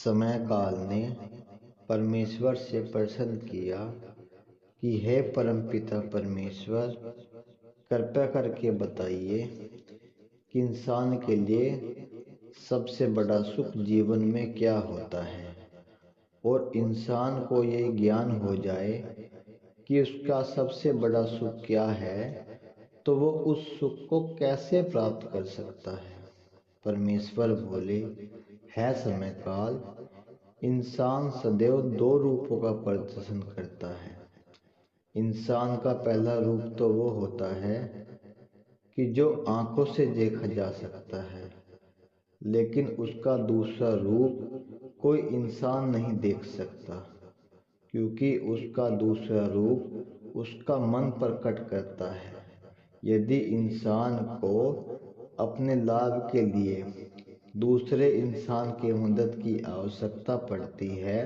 समय काल ने परमेश्वर से प्रश्न किया कि हे परमपिता परमेश्वर, कृपया करके बताइए कि इंसान के लिए सबसे बड़ा सुख जीवन में क्या होता है, और इंसान को ये ज्ञान हो जाए कि उसका सबसे बड़ा सुख क्या है तो वो उस सुख को कैसे प्राप्त कर सकता है। परमेश्वर बोले, है समय काल, इंसान सदैव दो रूपों का प्रदर्शन करता है। इंसान का पहला रूप तो वो होता है कि जो आंखों से देखा जा सकता है, लेकिन उसका दूसरा रूप कोई इंसान नहीं देख सकता, क्योंकि उसका दूसरा रूप उसका मन प्रकट करता है। यदि इंसान को अपने लाभ के लिए दूसरे इंसान की मदद की आवश्यकता पड़ती है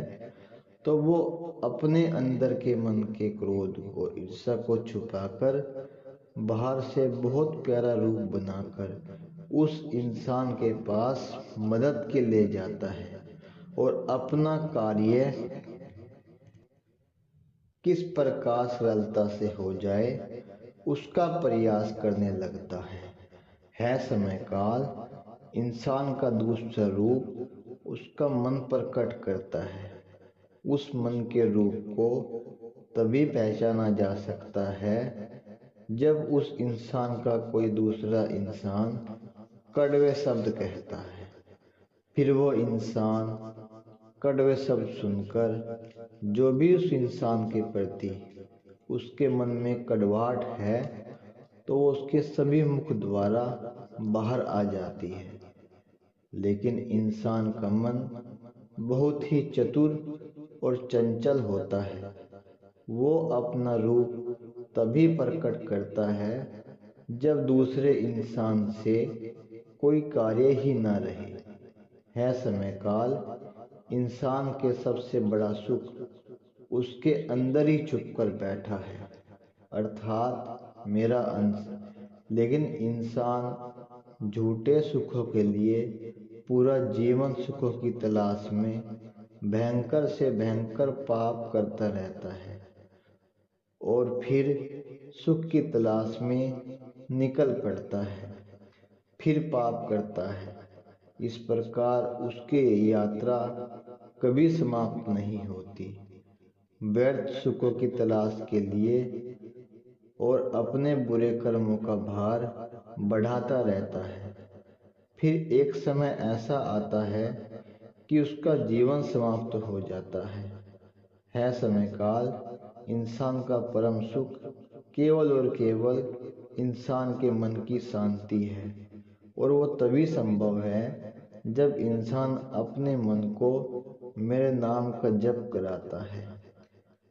तो वो अपने अंदर के मन के क्रोध और ईर्ष्या को छुपाकर बाहर से बहुत प्यारा रूप बनाकर उस इंसान के पास मदद के ले जाता है और अपना कार्य किस प्रकार सरलता से हो जाए उसका प्रयास करने लगता है समय काल, इंसान का दूसरा रूप उसका मन प्रकट करता है। उस मन के रूप को तभी पहचाना जा सकता है जब उस इंसान का कोई दूसरा इंसान कड़वे शब्द कहता है। फिर वो इंसान कड़वे शब्द सुनकर जो भी उस इंसान के प्रति उसके मन में कड़वाहट है तो वो उसके सभी मुख द्वारा बाहर आ जाती है। लेकिन इंसान का मन बहुत ही चतुर और चंचल होता है। वो अपना रूप तभी प्रकट करता है जब दूसरे इंसान से कोई कार्य ही ना रहे। है समय काल, इंसान के सबसे बड़ा सुख उसके अंदर ही छुप कर बैठा है, अर्थात मेरा अंश। लेकिन इंसान झूठे सुखों के लिए पूरा जीवन सुखों की तलाश में भयंकर से भयंकर पाप करता रहता है और फिर सुख की तलाश में निकल पड़ता है, फिर पाप करता है। इस प्रकार उसकी यात्रा कभी समाप्त नहीं होती। व्यर्थ सुखों की तलाश के लिए और अपने बुरे कर्मों का भार बढ़ाता रहता है। फिर एक समय ऐसा आता है कि उसका जीवन समाप्त हो जाता है समय काल, इंसान का परम सुख केवल और केवल इंसान के मन की शांति है, और वो तभी संभव है जब इंसान अपने मन को मेरे नाम का जप कराता है।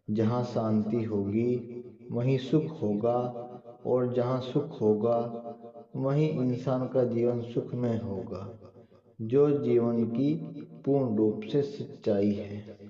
जहाँ शांति होगी वहीं सुख होगा, और जहाँ सुख होगा वहीं इंसान का जीवन सुखमय होगा, जो जीवन की पूर्ण रूप से सच्चाई है।